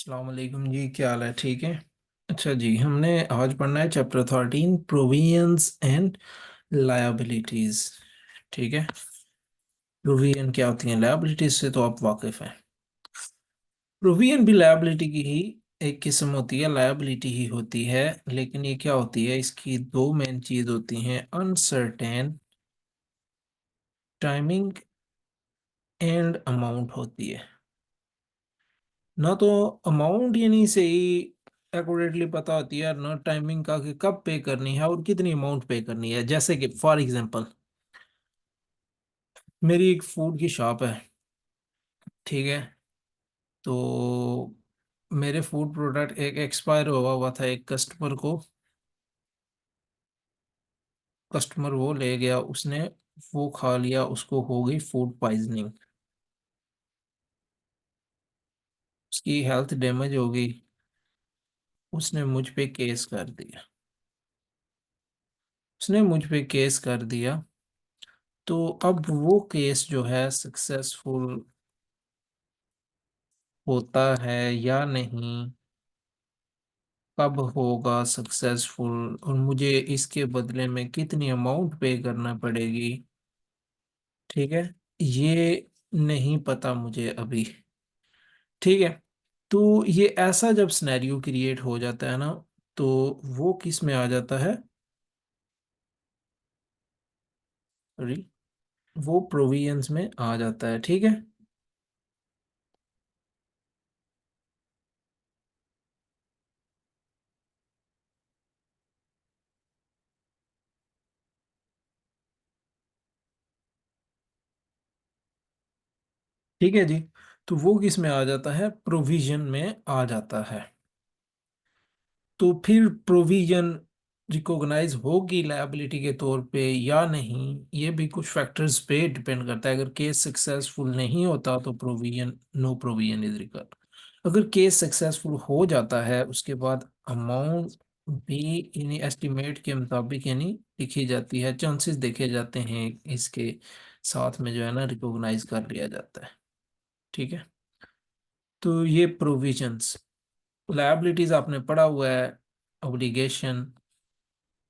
अस्सलाम वालेकुम जी, क्या हाल है? ठीक है। अच्छा जी, हमने आज पढ़ना है चैप्टर 13, प्रोविजंस एंड लायबिलिटीज। ठीक है। प्रोविजन क्या होती है, लायबिलिटीज से तो आप वाकिफ हैं। प्रोविजन भी लायबिलिटी की ही एक किस्म होती है, लायबिलिटी ही होती है। लेकिन ये क्या होती है, इसकी दो मेन चीज होती हैं, अनसर्टेन टाइमिंग एंड अमाउंट होती है। ना तो अमाउंट यानी सही एक्यूरेटली पता होती है, ना टाइमिंग का कि कब पे करनी है और कितनी अमाउंट पे करनी है। जैसे कि फॉर एग्जांपल, मेरी एक फूड की शॉप है। ठीक है। तो मेरे फूड प्रोडक्ट एक एक्सपायर हुआ हुआ था, एक कस्टमर को। कस्टमर वो ले गया, उसने वो खा लिया, उसको हो गई फूड पॉइजनिंग, उसकी हेल्थ डैमेज हो गई। उसने मुझ पे केस कर दिया। उसने मुझ पे केस कर दिया। तो अब वो केस जो है सक्सेसफुल होता है या नहीं, कब होगा सक्सेसफुल, और मुझे इसके बदले में कितनी अमाउंट पे करना पड़ेगी। ठीक है। ये नहीं पता मुझे अभी। ठीक है। तो ये ऐसा जब सिनेरियो क्रिएट हो जाता है ना, तो वो किस में आ जाता है, सॉरी, वो प्रोविजंस में आ जाता है। ठीक है। ठीक है जी। तो वो किस में आ जाता है, प्रोविजन में आ जाता है। तो फिर प्रोविजन रिकॉग्नाइज होगी लायबिलिटी के तौर पे या नहीं, ये भी कुछ फैक्टर्स पे डिपेंड करता है। अगर केस सक्सेसफुल नहीं होता तो provision, no provision is record. अगर केस सक्सेसफुल हो जाता है, उसके बाद अमाउंट भी यानी एस्टिमेट के मुताबिक यानी लिखी जाती है, चांसेस देखे जाते हैं, इसके साथ में जो है ना रिकॉग्नाइज कर लिया जाता है। ठीक है। तो ये प्रोविजंस, लायबिलिटीज आपने पढ़ा हुआ है, obligation,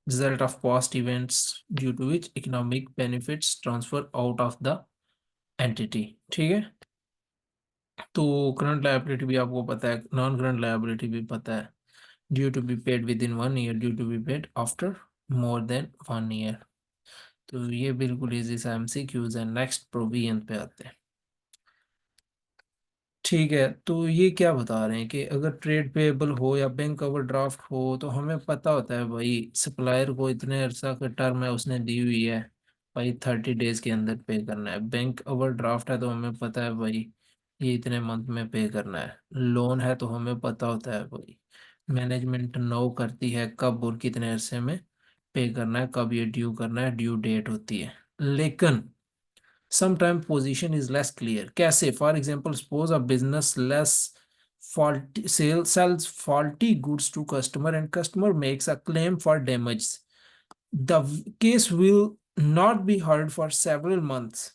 result of past events due to which economic benefits transfer out of the entity। ठीक है। तो करंट लायबिलिटी भी आपको पता है, नॉन करंट लायबिलिटी भी पता है। Due to be paid within 1 year, due to be paid after more than 1 year. तो ये बिल्कुल इजी सा एमसीक्यूज है। नेक्स्ट प्रोविजन पे आते हैं। ठीक है। तो ये क्या बता रहे हैं कि अगर ट्रेड पेएबल हो या बैंक ओवरड्राफ्ट हो, तो हमें पता होता है भाई सप्लायर को इतने अरसा का टर्म है उसने दी हुई है, भाई 30 डेज के अंदर पे करना है। बैंक ओवरड्राफ्ट है तो हमें पता है भाई ये इतने मंथ में पे करना है। लोन है तो हमें पता होता है भाई मैनेजमेंट नो करती है कब और कितने अरसे में पे करना है, कब ये ड्यू करना है, ड्यू डेट होती है। लेकिन sometimes position is less clear। कैसे? For example, suppose a business less faulty sale sells faulty goods to customer and customer makes a claim for damage, the case will not be heard for several months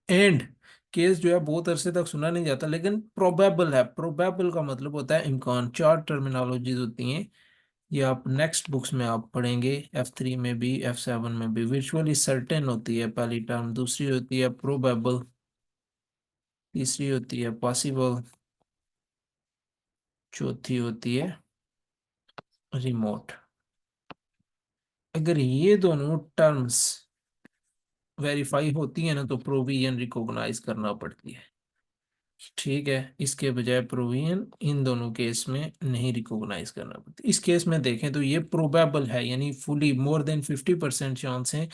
and case जो है बहुत अरसे तक सुना नहीं जाता, लेकिन probable है। प्रोबेबल का मतलब होता है इम्कान। चार टर्मिनोलॉजीज होती हैं, ये आप नेक्स्ट बुक्स में आप पढ़ेंगे, F3 में भी F7 में भी। विजुअली सर्टेन होती है पहली टर्म, दूसरी होती है प्रोबेबल, तीसरी होती है पॉसिबल, चौथी होती है रिमोट। अगर ये दोनों टर्म्स वेरीफाई होती है ना, तो प्रोविजन रिकॉग्नाइज करना पड़ती है। ठीक है। इसके बजाय प्रोविजन इन दोनों केस में नहीं रिकॉग्नाइज करना पड़ती। इस केस में देखें तो ये प्रोबेबल है, यानी फुली मोर देन 50% चांस है,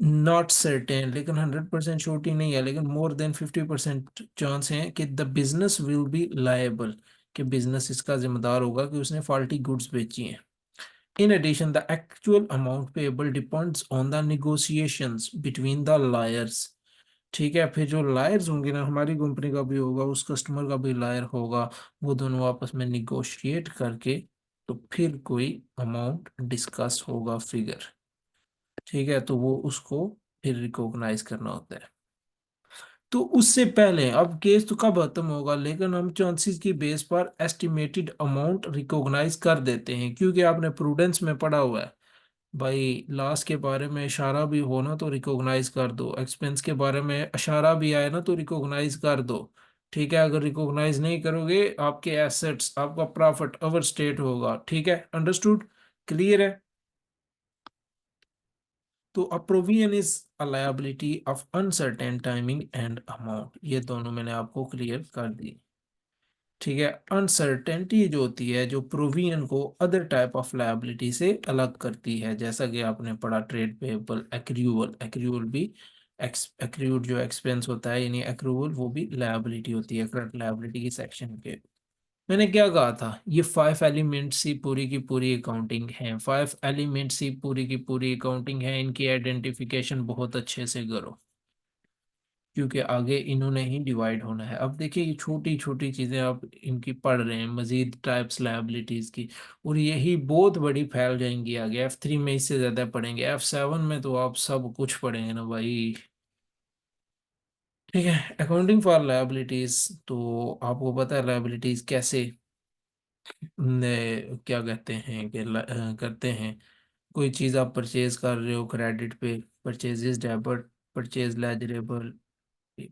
नॉट सर्टेन, लेकिन 100% श्योरिटी नहीं है, लेकिन मोर देन 50% चांस है कि the business will be liable, कि बिजनेस इसका जिम्मेदार होगा कि उसने फॉल्टी गुड्स बेची हैं। In addition, the actual amount payable depends on the negotiations between the liars। ठीक है। फिर जो लायर्स होंगे ना, हमारी कंपनी का भी होगा, उस कस्टमर का भी लायर होगा, वो दोनों आपस में निगोशिएट करके तो फिर कोई अमाउंट डिस्कस होगा, फिगर। ठीक है। तो वो उसको फिर रिकॉग्नाइज करना होता है। तो उससे पहले अब केस तो कब खत्म होगा, लेकिन हम चांसेस की बेस पर एस्टिमेटेड अमाउंट रिकॉग्नाइज कर देते हैं, क्योंकि आपने प्रूडेंस में पढ़ा हुआ है भाई, लॉस के बारे में इशारा भी हो ना तो रिकॉग्नाइज कर दो, एक्सपेंस के बारे में इशारा भी आए ना तो रिकॉग्नाइज कर दो। ठीक है, अगर रिकॉग्नाइज नहीं करोगे आपके एसेट्स, आपका प्रॉफिट ओवर स्टेट होगा। ठीक है, अंडरस्टूड, क्लियर है। तो a provision is a liability of uncertain timing and amount, ये दोनों मैंने आपको क्लियर कर दी। ठीक है, अनसर्टेनिटी जो होती है, जो प्रोविजन को अदर टाइप ऑफ लायबिलिटी से अलग करती है, जैसा कि आपने पढ़ा ट्रेड पेबल, एक्रूवल, एक्रूवल भी एक्रूड जो एक्सपेंस होता है यानी एक्रूवल, वो भी लायबिलिटी होती है करंट लायबिलिटी की सेक्शन के। मैंने क्या कहा था, ये 5 एलिमेंट्स ही पूरी की पूरी अकाउंटिंग है, 5 एलिमेंट्स ही पूरी की पूरी अकाउंटिंग है, इनकी आइडेंटिफिकेशन बहुत अच्छे से करो, क्योंकि आगे इन्होंने ही डिवाइड होना है। अब देखिए ये छोटी छोटी चीजें आप इनकी पढ़ रहे हैं, मजीद टाइप्स लायबिलिटीज की, और यही बहुत बड़ी फैल जाएंगी आगे, F3 में इससे ज्यादा पढ़ेंगे, F7 में तो आप सब कुछ पढ़ेंगे ना भाई। ठीक है, अकाउंटिंग फॉर लायबिलिटीज, तो आपको पता है लायबिलिटीज कैसे क्या कहते हैं कि करते हैं। कोई चीज़ आप परचेज कर रहे हो क्रेडिट पे, परचेजेस डेबिट, परचेज लेजरेबल,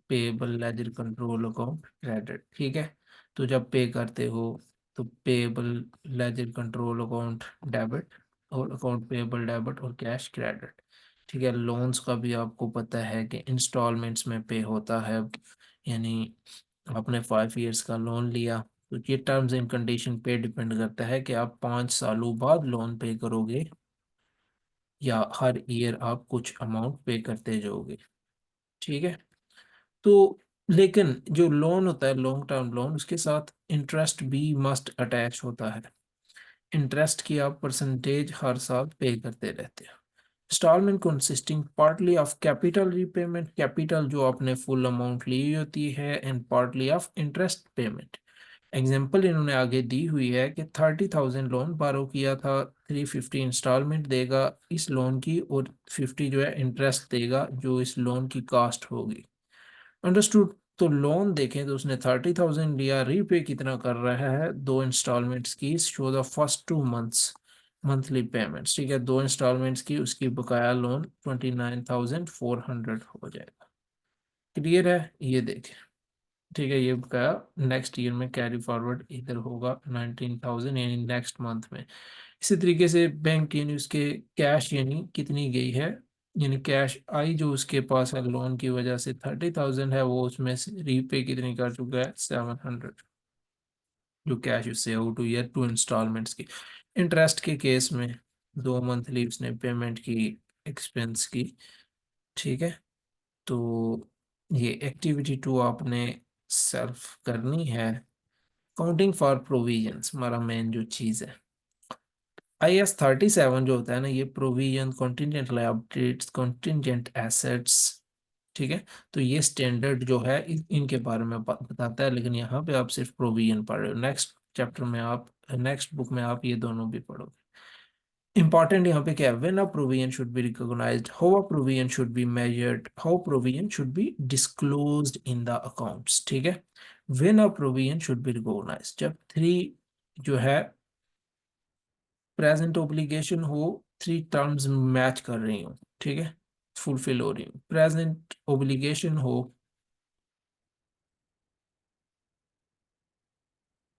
payable ledger control account credit. ठीक है, तो जब पे करते हो तो payable ledger control account debit, और अकाउंट पेएबल डेबिट, और कैश क्रेडिट। ठीक है, लोन्स का भी आपको पता है कि इंस्टॉलमेंट्स में पे होता है, यानी आपने 5 ईयर्स का लोन लिया तो ये टर्म्स एंड कंडीशन पे डिपेंड करता है कि आप 5 सालों बाद लोन पे करोगे या हर ईयर आप कुछ अमाउंट पे करते जाओगे। ठीक है, तो लेकिन जो लोन होता है लॉन्ग टर्म लोन, उसके साथ इंटरेस्ट भी मस्ट अटैच होता है। इंटरेस्ट की आप परसेंटेज हर साल पे करते रहते हो। Instalment consisting partly of capital repayment, capital जो आपने फुल अमाउंट ली होती है, and partly of interest payment. Example इन्होंने आगे दी हुई है कि 30,000 लोन बारो किया था, 350 इंस्टॉलमेंट देगा इस लोन की, और 50 जो है इंटरेस्ट देगा जो इस लोन की कास्ट होगी। अंडरस्टूड। तो लोन देखें तो उसने 30,000 लिया, रीपे कितना कर रहा है, 2 इंस्टॉलमेंट्स की, show the first 2 months monthly payments. ठीक है, 2 इंस्टॉलमेंट्स की, उसकी बकाया लोन 29,400 हो जाएगा। क्लियर है, ये देखें। ठीक है, ये बकाया नेक्स्ट ईयर में कैरी फॉरवर्ड इधर होगा 19,000 यानी नेक्स्ट मंथ में। इसी तरीके से बैंक यानी उसके कैश यानी कितनी गई है, यानी कैश आई जो उसके पास है लोन की वजह से 30,000 है, वो उसमें से रीपे कितनी कर चुका है 700, जो कैश उससे आउट हुई है 2 इंस्टॉलमेंट्स की। इंटरेस्ट के केस में 2 मंथली उसने पेमेंट की, एक्सपेंस की। ठीक है, तो ये एक्टिविटी 2 आपने सेल्फ करनी है। काउंटिंग फॉर प्रोविजंस हमारा मेन जो चीज़ है, IS 37 जो होता है ना, ये provision, contingent liabilities, contingent assets. ठीक है, तो ये स्टैंडर्ड जो है इनके बारे में बताता है, लेकिन यहाँ पे आप सिर्फ प्रोविजन पढ़ रहे हो, नेक्स्ट चैप्टर में आप, नेक्स्ट बुक में आप ये दोनों भी पढ़ोगे। इंपॉर्टेंट यहाँ पे क्या है, when a provision should be recognised, how a provision should be measured, how provision should be disclosed in the accounts. ठीक है, when a provision should be recognised, जब 3 जो है प्रेजेंट ओब्लिगेशन हो, 3 टर्म्स मैच कर रही हो। ठीक है, फुलफिल हो रही हो, प्रेजेंट ओब्लिगेशन हो।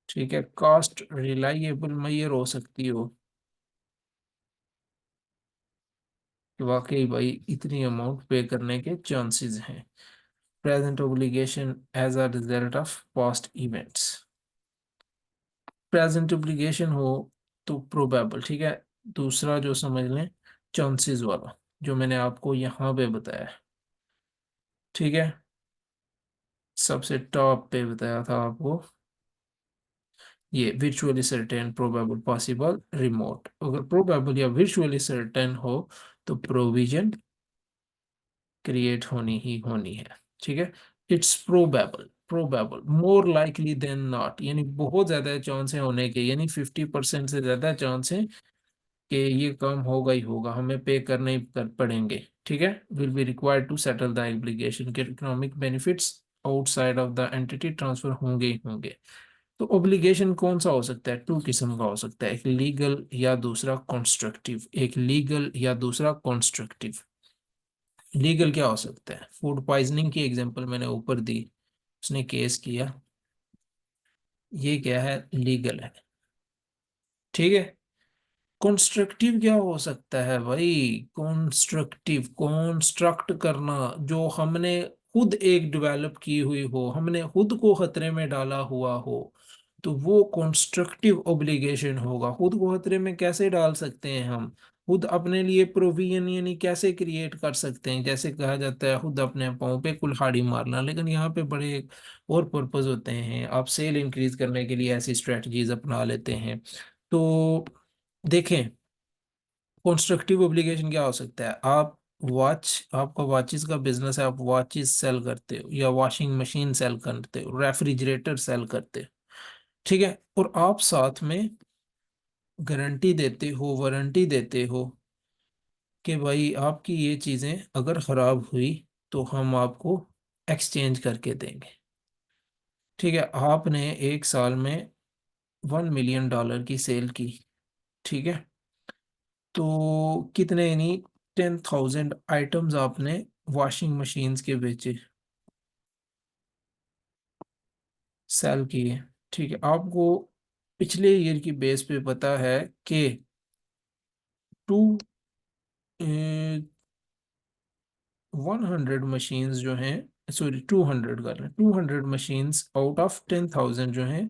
ठीक है, कॉस्ट रिलायबल मैयर हो सकती हो कि वाकई भाई इतनी अमाउंट पे करने के चांसेस हैं। Present obligation as a result of past events, present obligation हो तो प्रोबेबल। ठीक है, दूसरा जो समझ लें चांसेस वाला, जो मैंने आपको यहाँ पे बताया। ठीक है, सबसे टॉप पे बताया था आपको ये virtually certain, probable, possible, remote। अगर probable या virtually certain हो तो प्रोविजन क्रिएट होनी ही होनी है। ठीक है, it's probable, probable, more likely than not, यानी बहुत ज्यादा चांस है होने के, यानी 50% से ज्यादा चांस है कि ये काम होगा ही होगा, हमें पे करने ही कर पड़ेंगे। ठीक है, will be required to settle the obligation के economic benefits outside of the entity transfer होंगे ही होंगे। तो ऑब्लिगेशन कौन सा हो सकता है? टू किस्म का हो सकता है, एक लीगल या दूसरा कॉन्स्ट्रक्टिव। एक लीगल या दूसरा कॉन्स्ट्रक्टिव। लीगल क्या हो सकता है? फूड पॉइजनिंग की एग्जांपल मैंने ऊपर दी, उसने केस किया, ये क्या है? लीगल है। ठीक है। कंस्ट्रक्टिव क्या हो सकता है भाई? कंस्ट्रक्टिव, कंस्ट्रक्ट करना, जो हमने खुद एक डेवलप की हुई हो, हमने खुद को खतरे में डाला हुआ हो, तो वो कंस्ट्रक्टिव ऑब्लिगेशन होगा। खुद को खतरे में कैसे डाल सकते हैं हम? खुद अपने लिए प्रोविजन यानी कैसे क्रिएट कर सकते हैं? जैसे कहा जाता है खुद अपने पाँव पे कुल्हाड़ी मारना, लेकिन यहाँ पे बड़े और पर्पस होते हैं। आप सेल इंक्रीज करने के लिए ऐसी स्ट्रेटजीज अपना लेते हैं। तो देखें, कंस्ट्रक्टिव ऑब्लिगेशन क्या हो सकता है? आप वॉच, आपका वॉचेस का बिजनेस है, आप वॉचेस सेल करते हो या वॉशिंग मशीन सेल करते हो, रेफ्रिजरेटर सेल करते हो, ठीक है, और आप साथ में गारंटी देते हो, वारंटी देते हो कि भाई आपकी ये चीजें अगर खराब हुई तो हम आपको एक्सचेंज करके देंगे। ठीक है, आपने एक साल में $1 मिलियन की सेल की, ठीक है, तो कितने यानी 10,000 आइटम्स आपने वॉशिंग मशीन्स के बेचे, सेल किए। ठीक है, आपको पिछले ईयर की बेस पे पता है कि टू 100 मशीन्स जो हैं, सॉरी 200 कर रहे हैं, 200 मशीन्स आउट ऑफ 10,000 जो हैं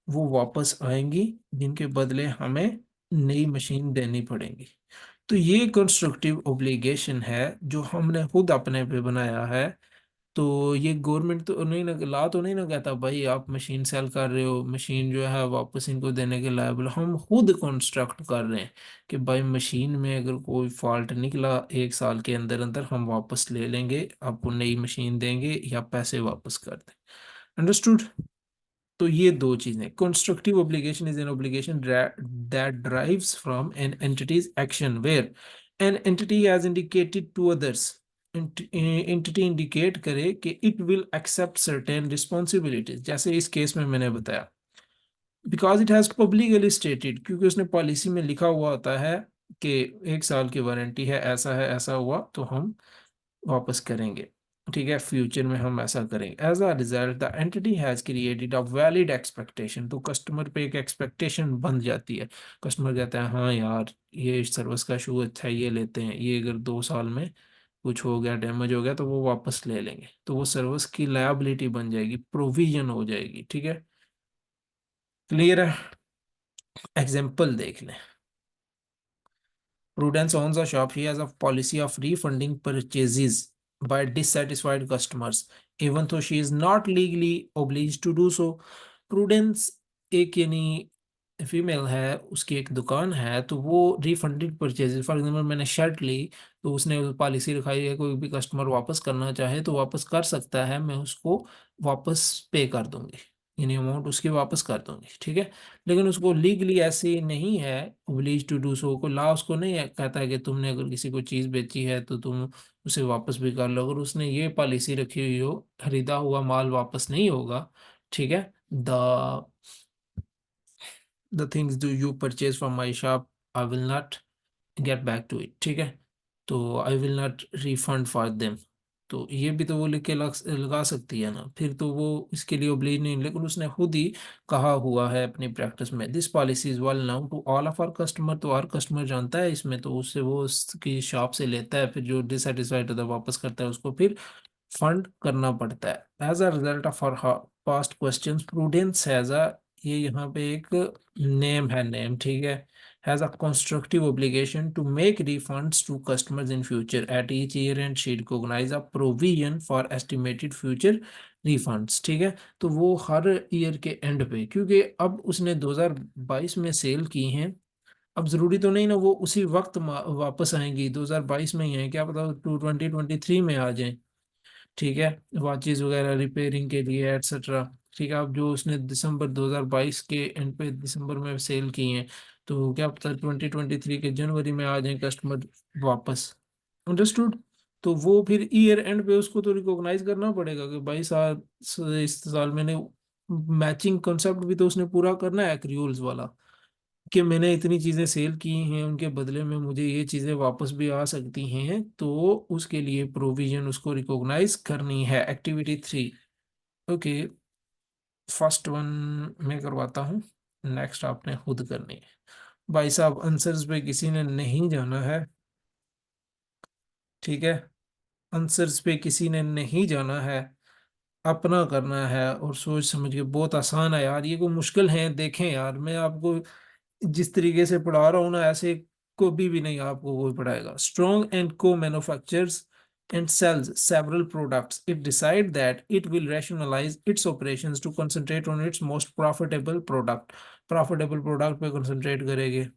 वो वापस आएंगी, जिनके बदले हमें नई मशीन देनी पड़ेगी। तो ये कंस्ट्रक्टिव ओब्लिगेशन है जो हमने खुद अपने पे बनाया है। तो ये गवर्नमेंट तो नहीं ना, ला तो नहीं ना कहता भाई आप मशीन सेल कर रहे हो, मशीन जो है वापस इनको देने के लायबल। हम खुद कंस्ट्रक्ट कर रहे हैं कि भाई मशीन में अगर कोई फॉल्ट निकला एक साल के अंदर अंदर हम वापस ले लेंगे, आपको नई मशीन देंगे या पैसे वापस कर दें। अंडरस्टूड? तो ये दो चीजें, constructive obligation is an obligation that drives from an entity's action where an entity has indicated to others, entity indicate करे कि it will accept certain responsibilities, जैसे इस केस में मैंने बताया, because it has publicly stated, क्योंकि उसने policy में लिखा हुआ होता है कि एक साल की वारंटी है, ऐसा हुआ तो हम वापस करेंगे। ठीक है, फ्यूचर में हम ऐसा करेंगे। As a result the entity has created a valid expectation, तो कस्टमर पे एक एक्सपेक्टेशन बन जाती है। कस्टमर कहता है हाँ यार ये सर्विस का शू अच्छा है, ये लेते हैं, ये अगर 2 साल में कुछ हो गया, डैमेज हो गया तो वो वापस ले लेंगे, तो वो सर्विस की लायबिलिटी बन जाएगी, प्रोविजन हो जाएगी। ठीक है, क्लियर है? एग्जाम्पल देख लें। Prudence owns a shop. She has a policy of refunding purchases by dissatisfied customers, even though she is not legally obliged to do so. Prudence एक यानी फीमेल है, उसकी एक दुकान है, तो वो रिफंडेड परचेजेस, फॉर एग्जांपल मैंने शर्ट ली, तो उसने पॉलिसी रखाई है कोई भी कस्टमर वापस करना चाहे तो वापस कर सकता है, मैं उसको वापस पे कर दूंगी, यानी अमाउंट उसकी वापस कर दूंगी। ठीक है, लेकिन उसको लीगली ऐसे नहीं है ओब्लिज टू डू सो, को ला उसको नहीं कहता है कि तुमने अगर किसी को चीज बेची है तो तुम उसे वापस भी कर लो। अगर उसने ये पॉलिसी रखी हुई हो खरीदा हुआ माल वापस नहीं होगा, ठीक है, the things do you purchase from my shop I will not get back to it, ठीक है, तो I will not refund for them. तो ये भी तो वो लिख के लगा सकती है ना, फिर तो वो इसके लिए ओब्लिज नहीं, लेकिन उसने खुद ही कहा हुआ है अपनी प्रैक्टिस में, this policy is well known to all of our customer, तो हर कस्टमर जानता है इसमें, तो उससे वो उसकी शॉप से लेता है, फिर जो डिससेटिस्फाइड होता है वापस करता है, उसको फिर फंड करना पड़ता है। As a result of our past question, prudence has a, ये यहाँ पे एक नेम है, नेम, ठीक है, has a constructive obligation to make refunds to customers in future at each year and she recognize a provision for estimated future refunds। ठीक है, तो वो हर ईयर के एंड पे, क्योंकि अब उसने 2022 में सेल की हैं, अब जरूरी तो नहीं ना वो उसी वक्त वापस आएंगी, 2022 में ही है, क्या पता टू 2023 में आ जाए। ठीक है, वॉचेस वगैरह रिपेयरिंग के लिए एटसेट्रा। ठीक है, अब जो उसने दिसंबर 2022 के एंड पे दिसंबर में सेल की हैं, तो क्या पता 2023 के जनवरी में आ जाए कस्टमर वापस। अंडरस्टूड? तो वो फिर ईयर एंड पे उसको तो रिकॉग्नाइज करना पड़ेगा कि भाई साल इस साल मैंने मैचिंग कॉन्सेप्ट भी तो उसने पूरा करना है एक्रियूल्स वाला, कि मैंने इतनी चीजें सेल की हैं, उनके बदले में मुझे ये चीजें वापस भी आ सकती हैं, तो उसके लिए प्रोविजन उसको रिकॉग्नाइज करनी है। एक्टिविटी 3। ओके, फर्स्ट वन मैं करवाता हूँ, नेक्स्ट आपने खुद करनी है। भाई साहब आंसर्स पे किसी ने नहीं जाना है, ठीक है, आंसर्स पे किसी ने नहीं जाना है, अपना करना है और सोच समझ के। बहुत आसान है यार, ये कोई मुश्किल है? देखें यार, मैं आपको जिस तरीके से पढ़ा रहा हूँ ना, ऐसे कभी भी नहीं आपको कोई पढ़ाएगा। स्ट्रॉन्ग एंड को manufactures and sells several products. It decide that it will rationalize its operations to concentrate on its most profitable product. Profitable product पे concentrate करेंगे।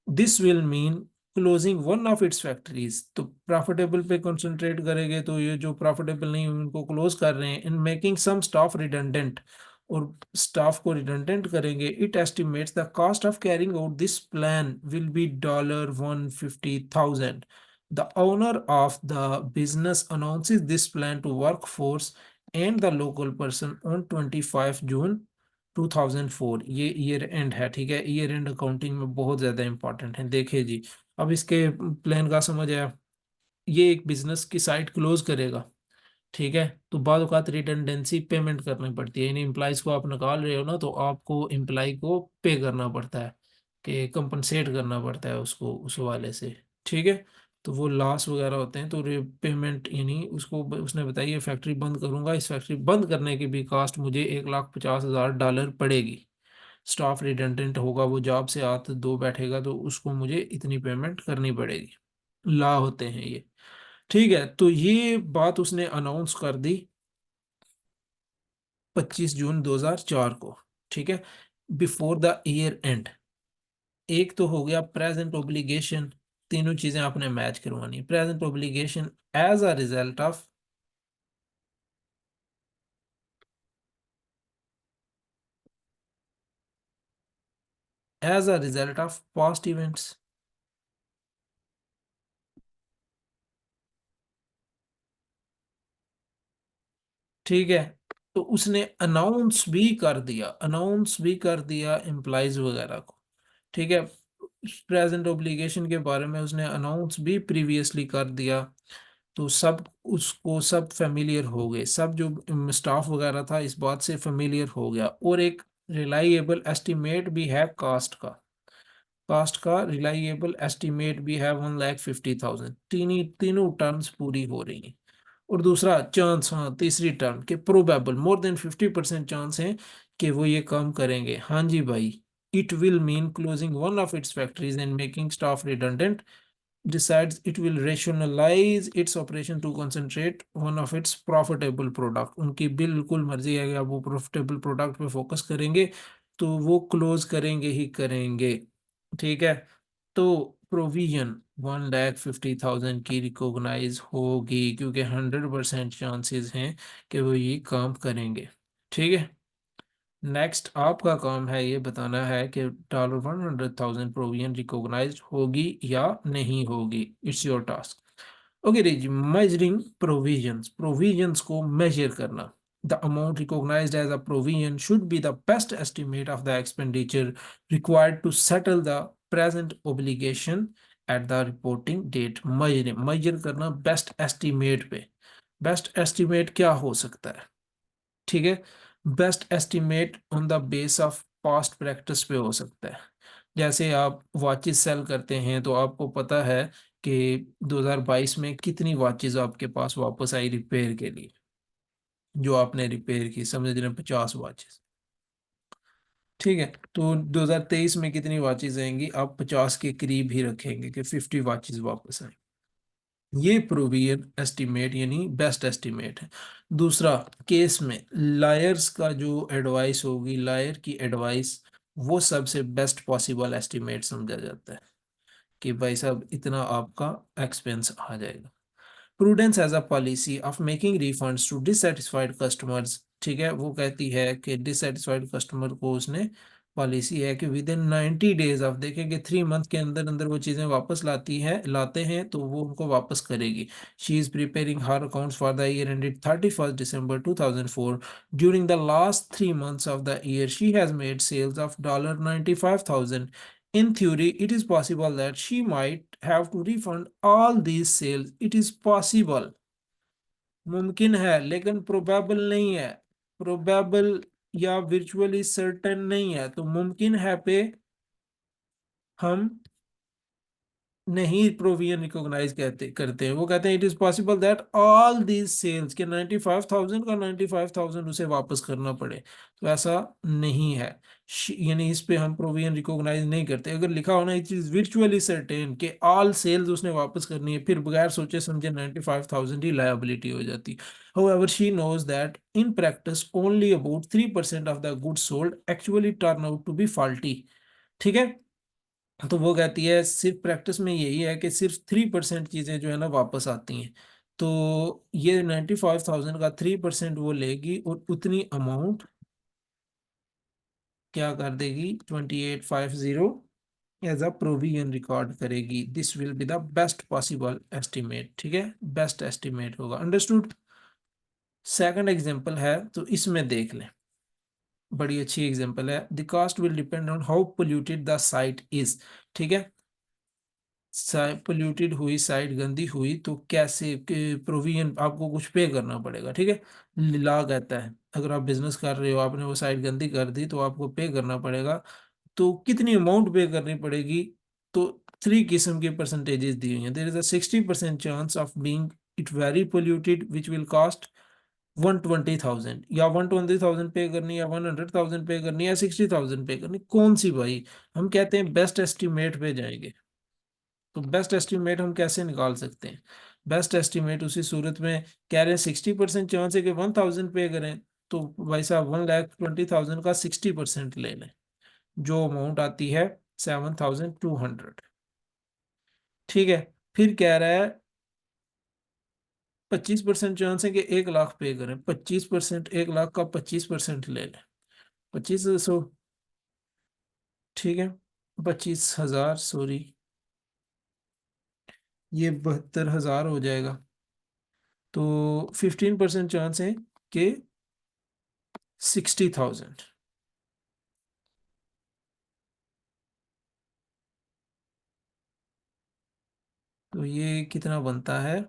This will mean closing one of its factories. तो profitable पे concentrate करेंगे, तो ये जो profitable नहीं उनको क्लोज कर रहे हैं। In making some staff redundant, और स्टाफ को रिडंडेंट करेंगे। It estimates the cost of carrying out this plan will be $150,000। The owner of the business announces this plan to workforce and the local person on 25 June 2004। ये year and है, ठीक है, year and accounting में बहुत ज्यादा important है। देखिए जी, अब इसके प्लान का समझ आया। ये एक बिजनेस की साइट क्लोज करेगा, ठीक है, तो बाद औक़ात रिडंडेंसी पेमेंट करनी पड़ती है। यानी एम्प्लॉइज को आप निकाल रहे हो ना, तो आपको एम्प्लॉय को पे करना पड़ता है, कि कंपनसेट करना पड़ता है उसको उस वाले से, ठीक है। तो वो लॉस वगैरह होते हैं, तो पेमेंट यानी उसको उसने बताया ये फैक्ट्री बंद करूंगा, इस फैक्ट्री बंद करने की भी कास्ट मुझे $1,50,000 पड़ेगी। स्टाफ रिडंडेंट होगा, वो जॉब से आते दो बैठेगा, तो उसको मुझे इतनी पेमेंट करनी पड़ेगी। ला होते हैं ये, ठीक है। तो ये बात उसने अनाउंस कर दी 25 जून 2004 को, ठीक है, बिफोर द ईयर एंड। एक तो हो गया प्रेजेंट ओब्लिगेशन, तीनों चीजें आपने मैच करवानी है। Present obligation as a result of, past events, ठीक है। तो उसने अनाउंस भी कर दिया एम्प्लॉइज वगैरह को, ठीक है। प्रेजेंट ओब्लिगेशन के बारे में उसने अनाउंस भी प्रीवियसली कर दिया, तो सब उसको सब फेमिलियर हो गए, सब जो स्टाफ वगैरह था इस बात से फेमिलियर हो गया। और एक रिलायबल एस्टिमेट भी है कास्ट का रिलायबल एस्टिमेट भी है 1,50,000। तीनों टर्म्स पूरी हो रही हैं। और दूसरा चांस, हाँ तीसरी टर्म के प्रोबेबल मोर देन 50% चांस है कि वो ये काम करेंगे। हाँ जी भाई, it will mean closing one of its factories and making staff redundant. Decides it will rationalize its operation to concentrate one of its profitable product। उनकी बिल्कुल मर्जी है कि आप वो प्रॉफिटेबल प्रोडक्ट पे फोकस करेंगे, तो वो क्लोज करेंगे ही करेंगे, ठीक है। तो प्रोविजन 1,50,000 की रिकॉग्नाइज होगी, क्योंकि 100% चांसेस हैं कि वो ये काम करेंगे, ठीक है। नेक्स्ट आपका काम है ये बताना है कि $100,000 प्रोविजन रिकॉग्नाइज होगी या नहीं होगी। It's your task. ओके जी, मेजरिंग प्रोविजंस, प्रोविजंस को मेजर करना। The amount recognised as a provision should be the best estimate of the expenditure required to settle the present obligation at the reporting date. Measure करना best estimate पे। Best estimate क्या हो सकता है, ठीक है। Best estimate on the base of past practice पे हो सकता है। जैसे आप वॉचेस सेल करते हैं, तो आपको पता है कि 2022 में कितनी वॉचेस आपके पास वापस आई रिपेयर के लिए, जो आपने रिपेयर की, समझ लें 50 वॉचेस, ठीक है। तो 2023 में कितनी वॉचेस आएंगी, आप 50 के करीब ही रखेंगे कि 50 वॉचेस वापस आए। ये प्रोविजन एस्टिमेट यानी बेस्ट एस्टिमेट है। दूसरा, केस में लायर्स का जो एडवाइस होगी, लायर की एडवाइस, वो सबसे बेस्ट पॉसिबल एस्टिमेट समझा जाता है, कि भाई साहब इतना आपका एक्सपेंस आ जाएगा। Prudence as a policy of making refunds to dissatisfied customers, ठीक है, वो कहती है कि डिससेटिस्फाइड कस्टमर को उसने पॉलिसी है कि विद इन 90 डेज, आप देखेंगे 3 मंथ के अंदर अंदर वो चीज़ें वापस लाते हैं तो वो उनको वापस करेगी। She is preparing her accounts for the year ended 31 December 2004। During the last 3 months of the year she has made sales of $95,000। In theory, it is possible that she might have to refund all these sales. It is possible, मुमकिन है, लेकिन probable नहीं है। Probable या virtually certain नहीं है। तो मुमकिन है पे हम नहीं प्रोविजन रिकॉग्नाइज कहते करते हैं। वो कहते हैं it is possible that all these cells के 95,000 का 95,000 उसे वापस करना पड़े। तो ऐसा नहीं है। यानी इस पे हम प्रोविजन रिकॉग्नाइज नहीं करते। अगर लिखा होना इट इज विर्चुअली सर्टेन कि ऑल सेल्स उसने वापस करनी है, फिर बगैर सोचे समझे 95,000 ही लायबिलिटी हो जाती। However, she knows that in practice only about 3% of the goods sold actually turn out to be faulty। ठीक है। तो वो कहती है सिर्फ प्रैक्टिस में यही है कि सिर्फ 3% चीजें जो है ना वापस आती हैं। तो ये 95,000 का 3% वो लेगी और उतनी अमाउंट क्या कर देगी, 2850 एज अ प्रोविजन रिकॉर्ड करेगी। This will be the best possible estimate. ठीक है, बेस्ट एस्टिमेट होगा। अंडरस्टूड। सेकंड एग्जांपल है तो इसमें देख लें, बड़ी अच्छी एग्जांपल है। The cost will depend on how polluted the site is. ठीक है, पोल्यूटेड हुई साइट, गंदी हुई तो कैसे प्रोविजन आपको कुछ पे करना पड़ेगा। ठीक है, लॉ कहता है अगर आप बिजनेस कर रहे हो, आपने वो साइट गंदी कर दी तो आपको पे करना पड़ेगा। तो कितनी अमाउंट पे करनी पड़ेगी, तो 3 किस्म की परसेंटेजेस दी हुई हैं। There is a 60% chance of being it very polluted which will cost 120,000, या 120,000 पे करनी, या 100,000 पे करनी, या 60,000 पे करनी, कौन सी भाई। हम कहते हैं बेस्ट एस्टिमेट पे जाएंगे। तो बेस्ट एस्टिमेट हम कैसे निकाल सकते हैं। बेस्ट एस्टिमेट उसी सूरत में कह रहे हैं 60% चांस है कि 1,000 पे करें, तो भाई साहब 1,20,000 का 60% ले लें, जो अमाउंट आती है 7,200। ठीक है, फिर कह रहा है 25% चांस है कि 1,00,000 पे करें। 25%, 1,00,000 का 25% ले लें, 2500। ठीक है, 25,000, सॉरी, ये 72,000 हो जाएगा। तो 15% चांस है कि 60,000। तो ये कितना बनता है,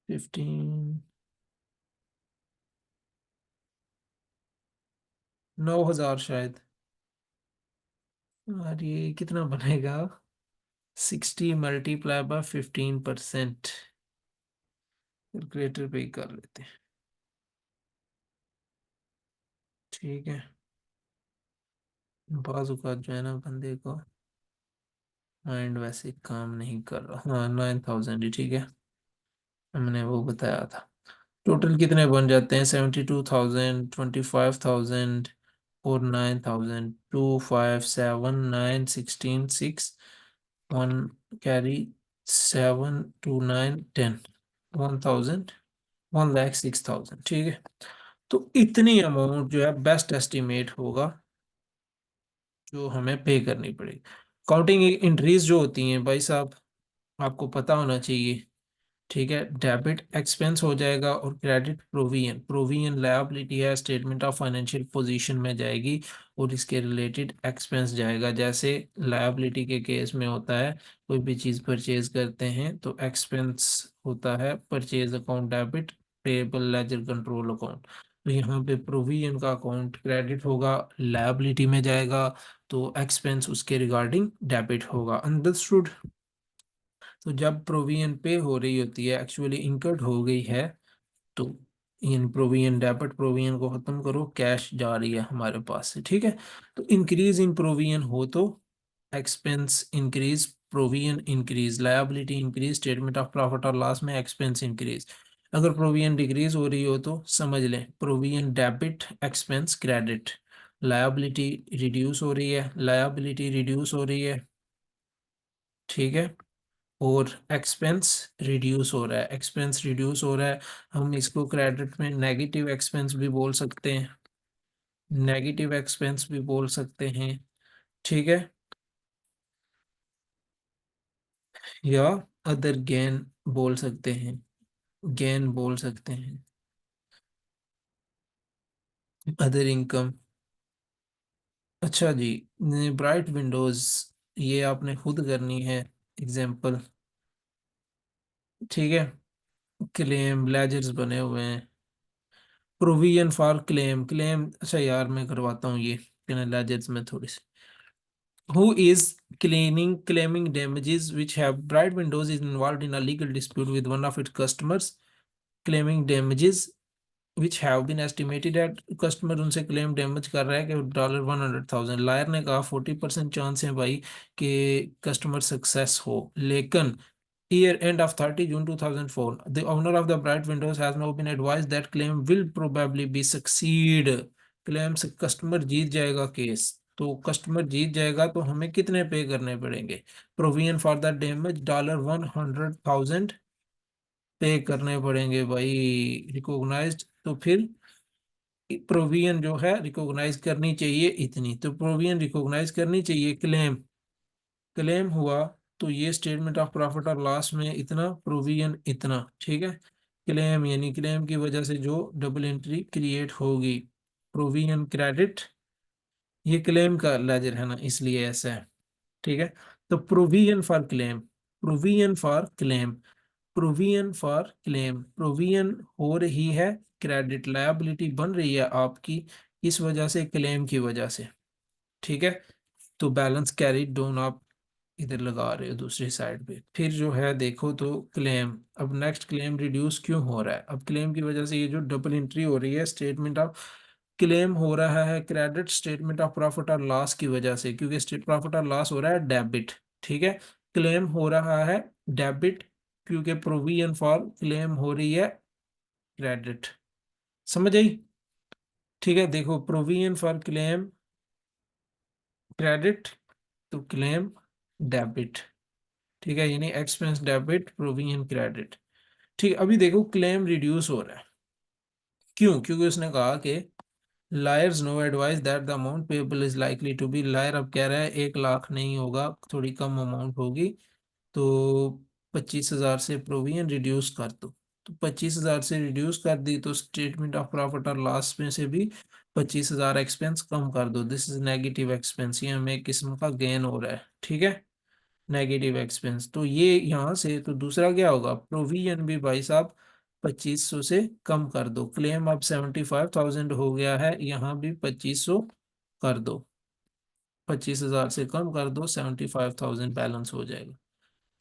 15, 9,000 शायद। और ये कितना बनेगा, 60 × 15%। कैलकुलेटर पे ही कर लेते हैं। ठीक है, बाजू का जो है ना बंदे को माइंड वैसे काम नहीं कर रहा। हाँ, 9,000 ही ठीक है, हमने वो बताया था। टोटल कितने बन जाते हैं, 72,000, 25,000 और 9,000। 2, 5, 7, 9, 16, 6, 1 कैरी, 7, 2, 9, 10, 1,000, 1,06,000। ठीक है, तो इतनी अमाउंट जो है बेस्ट एस्टिमेट होगा जो हमें पे करनी पड़ेगी। काउंटिंग एंट्रीज जो होती हैं भाई साहब, आपको पता होना चाहिए। ठीक है, डेबिट एक्सपेंस हो जाएगा और क्रेडिट प्रोविजन। प्रोविजन लायबिलिटी है, स्टेटमेंट ऑफ फाइनेंशियल पोजीशन में जाएगी और इसके रिलेटेड एक्सपेंस जाएगा। जैसे लायबिलिटी के केस में होता है, कोई भी चीज़ परचेज करते हैं तो एक्सपेंस होता है purchase account debit, payable ledger control account. तो यहाँ पे प्रोविजन का अकाउंट क्रेडिट होगा, लायबिलिटी में जाएगा, तो एक्सपेंस उसके रिगार्डिंग डेबिट होगा। अंडरस्टूड। तो जब प्रोविजन पे हो रही होती है, एक्चुअली इनकर्ड हो गई है, तो इन प्रोविजन, डेबिट प्रोविजन को खत्म करो, कैश जा रही है हमारे पास से। ठीक है, तो इंक्रीज इन प्रोविजन हो तो expense increase, provision increase, liability increase, statement of profit और लॉस में एक्सपेंस इंक्रीज। अगर प्रोविजन डिक्रीज हो रही हो तो समझ लें provision debit, expense credit. Liability reduce हो रही है, लायबिलिटी रिड्यूस हो रही है। ठीक है, और एक्सपेंस रिड्यूस हो रहा है, एक्सपेंस रिड्यूस हो रहा है। हम इसको क्रेडिट में नेगेटिव एक्सपेंस भी बोल सकते हैं, नेगेटिव एक्सपेंस भी बोल सकते हैं, ठीक है। या अदर गेन बोल सकते हैं, गेन बोल सकते हैं, अदर इनकम। अच्छा जी, ब्राइट विंडोज, ये आपने खुद करनी है एग्जाम्पल, ठीक है। क्लेम लेजर्स बने हुए हैं, प्रोविजन फॉर क्लेम, क्लेम, अच्छा यार मैं करवाता हूँ ये लेजर्स में थोड़ी सी। Who is claiming damages which have bright windows is involved in a legal dispute with one of its customers, claiming damages which have been estimated at, customer उनसे क्लेम डैमेज कर रहा है कि $100,000। लायर ने कहा 40% चांस है भाई कि कस्टमर सक्सेस हो, लेकिन year end of 30 June 2004, the owner of the bright windows has now been advised that claim will probably be succeed। Claim से कस्टमर जीत जाएगा केस, तो कस्टमर जीत जाएगा तो हमें कितने पे करने पड़ेंगे? प्रोविजन फॉर द डैमेज $100,000 पे करने पड़ेंगे भाई, रिकॉग्नाइज्ड। तो फिर प्रोविजन जो है रिकॉग्नाइज करनी चाहिए इतनी, तो प्रोविजन रिकॉग्नाइज करनी चाहिए। क्लेम, क्लेम हुआ तो ये स्टेटमेंट ऑफ प्रॉफिट और लॉस में इतना, प्रोविजन इतना, ठीक है। क्लेम यानी क्लेम की वजह से जो डबल एंट्री क्रिएट होगी, प्रोविजन क्रेडिट, ये क्लेम का लेजर है ना इसलिए ऐसा है, ठीक है। तो provision for claim, provision for claim, provision for claim, provision हो रही है, क्रेडिट लायबिलिटी बन रही है आपकी, इस वजह से क्लेम की वजह से, ठीक है। तो बैलेंस कैरी डाउन आप इधर लगा रहे हो दूसरी साइड पे। फिर जो है देखो तो क्लेम, अब नेक्स्ट क्लेम रिड्यूस क्यों हो रहा है? अब क्लेम की वजह से ये जो डबल एंट्री हो रही है, स्टेटमेंट ऑफ क्लेम हो रहा है क्रेडिट स्टेटमेंट ऑफ प्रॉफिट और लॉस की वजह से, क्योंकि स्टेट प्रॉफिट और लॉस हो रहा है डेबिट, ठीक है। क्लेम हो रहा है डेबिट, क्योंकि प्रोविजन फॉर क्लेम हो रही है क्रेडिट। समझ आई? ठीक है, देखो प्रोविजन फॉर क्लेम क्रेडिट, तो क्लेम डेबिट, ठीक है, यानी एक्सपेंस डेबिट प्रोविजन क्रेडिट। ठीक है, अभी देखो क्लेम रिड्यूस हो रहा है, क्यों? क्योंकि उसने कहा कि lawyers know advice that the amount payable is likely to be, lawyer अब कह रहा है 1 लाख नहीं होगा, थोड़ी कम अमाउंट होगी, तो 25,000 से प्रोविजन रिड्यूस कर दो। तो 25,000 से रिड्यूस कर दी तो स्टेटमेंट ऑफ प्रॉफिट और लॉस में से भी 25,000 एक्सपेंस कम कर दो, दिस इज नेगेटिव एक्सपेंस, ये हमें एक किस्म का गेन हो रहा है, ठीक है, नेगेटिव एक्सपेंस। तो ये यहाँ से तो दूसरा क्या होगा, प्रोविजन भी भाई साहब 2500 से कम कर दो, क्लेम अब 75,000 हो गया है, यहाँ भी 2500 कर दो, 25,000 से कम कर दो, 75,000 बैलेंस हो जाएगा,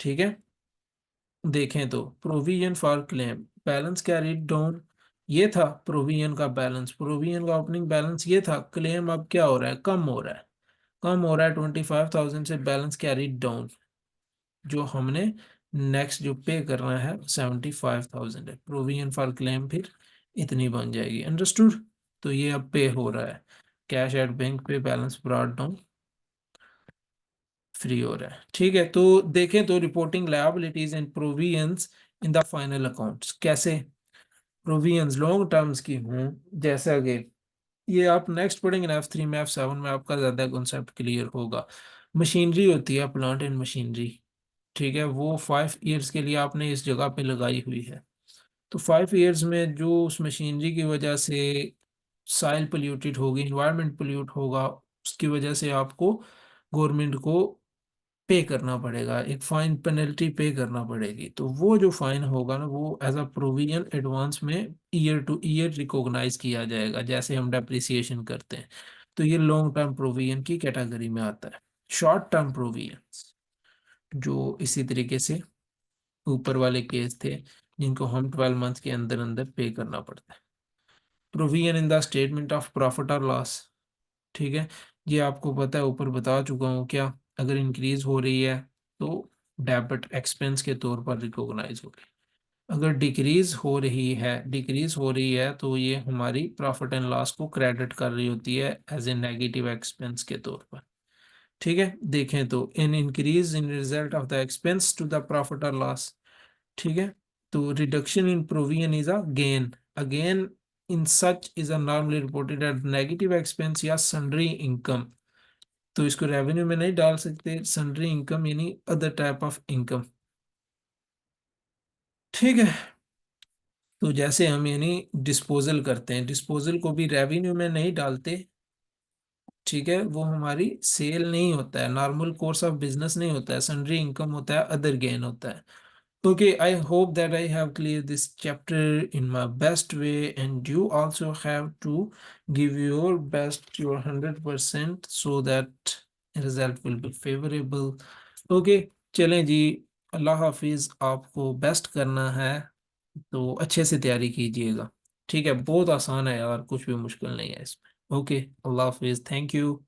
ठीक है। देखें तो provision for claim, balance carried down, ये था प्रोविजन का बैलेंस, प्रोविजन का ओपनिंग बैलेंस ये था, क्लेम अब क्या हो रहा है, कम हो रहा है, कम हो रहा है 25,000 से, बैलेंस कैरीड डाउन, जो हमने नेक्स्ट जो पे करना है 75,000 है, प्रोविजन फॉर क्लेम फिर इतनी बन जाएगी, अंडरस्टूड। तो ये अब पे हो रहा है, कैश एट बैंक पे बैलेंस ब्रॉट डाउन, फ्री हो रहा है, ठीक है। तो देखें तो reporting liabilities and provisions in the final accounts, कैसे प्रोविजंस लॉन्ग टर्म्स की हूँ, जैसा कि ये आप नेक्स्ट पढ़ेंगे ना F3 में, F7 में आपका ज्यादा कॉन्सेप्ट क्लियर होगा। मशीनरी होती है, प्लांट एंड मशीनरी, ठीक है, वो 5 ईयर्स के लिए आपने इस जगह पे लगाई हुई है, तो 5 ईयर्स में जो उस मशीनरी की वजह से साइल पोल्यूटेड होगी, इन्वायरमेंट पोल्यूट होगा, उसकी वजह से आपको गवर्नमेंट को पे करना पड़ेगा, एक फाइन पेनल्टी पे करना पड़ेगी, तो वो जो फाइन होगा ना वो एज अ प्रोविजन एडवांस में ईयर टू ईयर रिकॉग्नाइज किया जाएगा, जैसे हम डेप्रिसिएशन करते हैं। तो ये लॉन्ग टर्म प्रोविजन की कैटेगरी में आता है। शॉर्ट टर्म प्रोविजन जो इसी तरीके से ऊपर वाले केस थे, जिनको हम 12 मंथ के अंदर अंदर पे करना पड़ता है। Provision in the statement of profit और लॉस, ठीक है, ये आपको पता है, ऊपर बता चुका हूँ क्या, अगर इंक्रीज हो रही है तो डेबिट एक्सपेंस के तौर पर रिकॉग्नाइज होगी, अगर डिक्रीज हो रही है, डिक्रीज हो रही है तो ये हमारी प्रॉफिट एंड लॉस को क्रेडिट कर रही होती है एज ए नेगेटिव एक्सपेंस के तौर पर, ठीक है, देखें तो in increase in result of the expense to the profit और लॉस। ठीक है, तो reduction in provision is a gain, again in such is a normally reported at negative expense या सन्ड्री इनकम। तो इसको रेवेन्यू में नहीं डाल सकते, सन्ड्री इनकम यानी अदर टाइप ऑफ इनकम। ठीक है, तो जैसे हम यानी डिस्पोजल करते हैं, डिस्पोजल को भी रेवेन्यू में नहीं डालते। ठीक है, वो हमारी सेल नहीं होता है, नॉर्मल कोर्स ऑफ बिजनेस नहीं होता है, सन्ड्री इनकम होता है, अदर गेन होता है। Okay, I hope that I have cleared this chapter in my best way, and you also have to give your best, your 100%, so that result will be favorable. Okay, चलें जी, अल्लाह हाफिज, आपको best करना है तो अच्छे से तैयारी कीजिएगा। ठीक है, बहुत आसान है यार, कुछ भी मुश्किल नहीं है इसमें। Okay, Allah Hafiz, thank you.